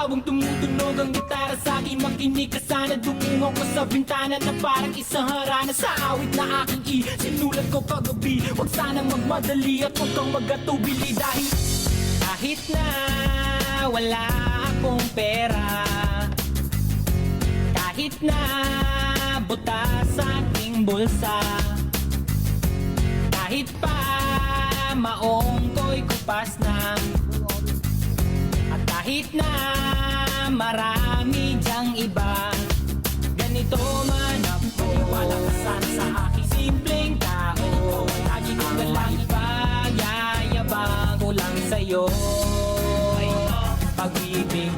Habang tumutunog ang gitara sa akin, makinig ka sana. Dumungaw ko sa bintana na parang isang harana. Sa awit na aking sinulat ko kagabi, huwag sanang magmadali at huwag kang magatubili. Dahil kahit na wala akong pera, kahit na butas sa aking bulsa, kahit pa maong ko'y kupas na, at kahit na marami dyang iba, ganito man ako, wala ka sana sa aking simpleng tao. Lagi ko na lang ipag-yayabang ko lang sa'yo, pag-ibig